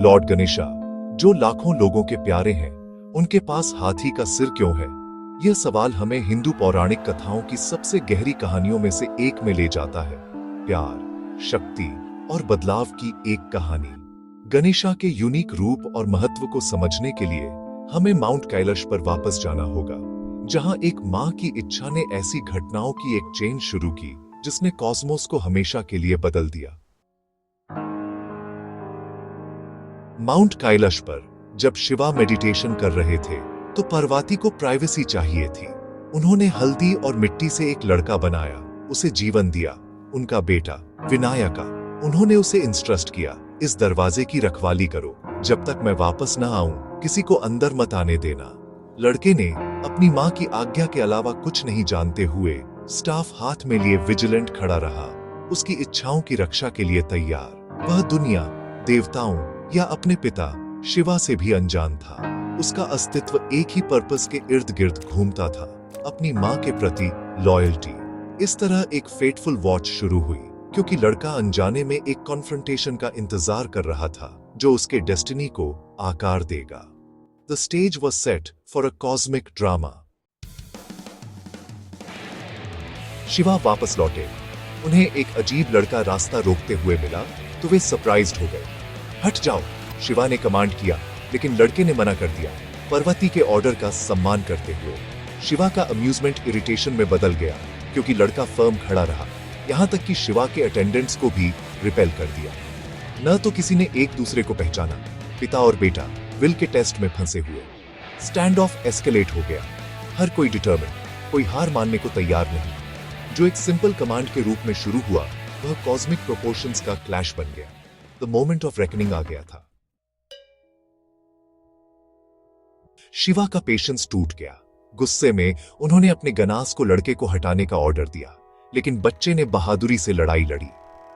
Lord Ganesha, जो लाखों लोगों के प्यारे हैं, उनके पास हाथी का सिर क्यों है? यह सवाल हमें हिंदू पौराणिक कथाओं की सबसे गहरी कहानियों में से एक में ले जाता है। प्यार, शक्ति और बदलाव की एक कहानी। गणेशा के यूनिक रूप और महत्व को समझने के लिए हमें माउंट कैलाश पर वापस जाना होगा, जहां एक मां की इच्छा ने ऐसी घटनाओं की एक चेन शुरू की जिसने कॉस्मोस को हमेशा के लिए बदल दिया। माउंट कैलाश पर जब शिवा मेडिटेशन कर रहे थे तो पार्वती को प्राइवेसी चाहिए थी। उन्होंने हल्दी और मिट्टी से एक लड़का बनाया, उसे जीवन दिया, उनका बेटा विनायका। उन्होंने उसे इंस्ट्रक्ट किया, इस दरवाजे की रखवाली करो, जब तक मैं वापस ना आऊं किसी को अंदर मत आने देना। लड़के ने अपनी मां की आज्ञा के अलावा कुछ नहीं जानते हुए स्टाफ हाथ में लिए विजिलेंट खड़ा रहा, उसकी इच्छाओं की रक्षा के लिए तैयार। वह दुनिया, देवताओं या अपने पिता शिवा से भी अनजान था। उसका अस्तित्व एक ही पर्पस के इर्द गिर्द घूमता था, अपनी मां के प्रति लॉयल्टी। इस तरह एक फेटफुल वॉच शुरू हुई, क्योंकि लड़का अनजाने में एक कॉन्फ्रंटेशन का इंतजार कर रहा था जो उसके डेस्टिनी को आकार देगा। The stage was set for a cosmic drama. Shiva वापस लौटे। उन्हें एक अजीब लड़का रास्ता रोकते हुए मिला तो वे सरप्राइज्ड हो गए। हट जाओ, शिवा ने कमांड किया, लेकिन लड़के ने मना कर दिया, पार्वती के ऑर्डर का सम्मान करते हुए। शिवा का अम्यूजमेंट इरिटेशन में बदल गया, क्योंकि लड़का फर्म खड़ा रहा, यहां तक कि शिवा के अटेंडेंट्स को भी रिपेल कर दिया। न तो किसी ने एक दूसरे को पहचाना, पिता और बेटा विल के टेस्ट में फंसे हुए। स्टैंड ऑफ एस्केलेट हो गया, हर कोई डिटर्मिन्ड, कोई हार मानने को तैयार नहीं। जो एक सिंपल कमांड के रूप में शुरू हुआ, वह कॉस्मिक प्रोपोर्शंस का क्लैश बन गया। द मोमेंट ऑफ रेकनिंग आ गया था। शिवा का पेशेंस टूट गया। गुस्से में उन्होंने अपने गनास को लड़के को हटाने का ऑर्डर दिया, लेकिन बच्चे ने बहादुरी से लड़ाई लड़ी।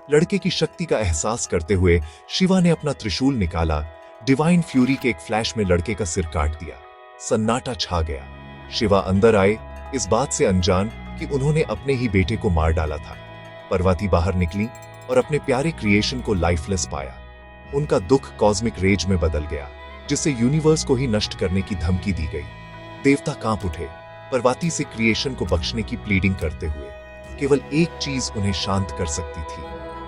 लड़के की शक्ति का एहसास करते हुए शिवा ने अपना त्रिशूल निकाला, डिवाइन फ्यूरी के एक फ्लैश में लड़के का सिर काट दिया। सन्नाटा छा गया। शिवा अंदर आए, इस बात से अनजान कि उन्होंने अपने ही बेटे को मार डाला था। पार्वती बाहर निकली और अपने प्यारे क्रिएशन को लाइफलेस पाया। उनका दुख कॉस्मिक रेज में बदल गया, जिससे यूनिवर्स को ही नष्ट करने की धमकी दी गई। देवता कांप उठे, पार्वती से क्रिएशन को बख्शने की प्लीडिंग करते हुए। केवल एक चीज उन्हें शांत कर सकती थी,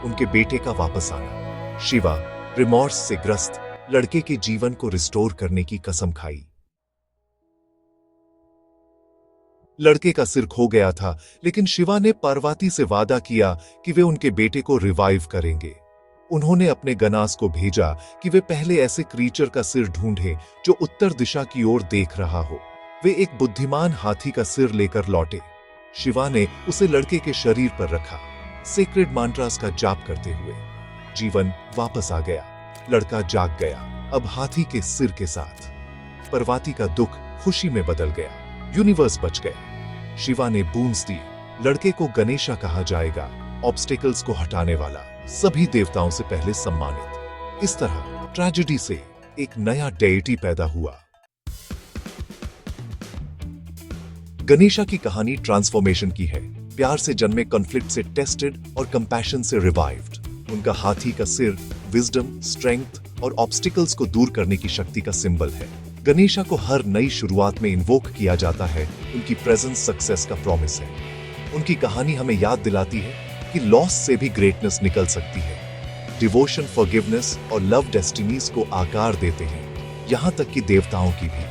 उनके बेटे का वापस आना। शिवा रिमॉर्स से ग्रस्त लड़के के जीवन को रिस्टोर करने की कसम खाई। लड़के का सिर खो गया था, लेकिन शिवा ने पार्वती से वादा किया कि वे उनके बेटे को रिवाइव करेंगे। उन्होंने अपने गनास को भेजा कि वे पहले ऐसे क्रीचर का सिर ढूंढें जो उत्तर दिशा की ओर देख रहा हो। वे एक बुद्धिमान हाथी का सिर लेकर लौटे। शिवा ने उसे लड़के के शरीर पर रखा, सेक्रेड मंत्रास का जाप करते हुए। जीवन वापस आ गया, लड़का जाग गया, अब हाथी के सिर के साथ। पार्वती का दुख खुशी में बदल गया, यूनिवर्स बच गया। शिवा ने बूंस दी, लड़के को गणेशा कहा जाएगा, ऑब्स्टिकल्स को हटाने वाला, सभी देवताओं से पहले सम्मानित। इस तरह ट्रेजेडी से एक नया डेइटी पैदा हुआ। गणेशा की कहानी ट्रांसफॉर्मेशन की है, प्यार से जन्मे, कॉन्फ्लिक्ट से टेस्टेड और कंपैशन से रिवाइव्ड। उनका हाथी का सिर विजडम, स्ट्रेंथ और ऑब्स्टिकल्स को दूर करने की शक्ति का सिंबल है। गणेशा को हर नई शुरुआत में इन्वोक किया जाता है, उनकी प्रेजेंस सक्सेस का प्रॉमिस है। उनकी कहानी हमें याद दिलाती है कि लॉस से भी ग्रेटनेस निकल सकती है। डिवोशन, फॉरगिवनेस और लव डेस्टिनीज को आकार देते हैं, यहां तक कि देवताओं की भी।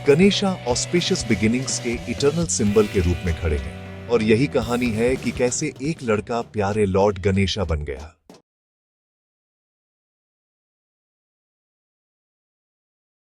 गणेशा ऑस्पिशियस बिगिनिंग्स के इटर्नल सिंबल के रूप में खड़े हैं, और यही कहानी है कि कैसे एक लड़का प्यारे लॉर्ड गणेशा बन गया।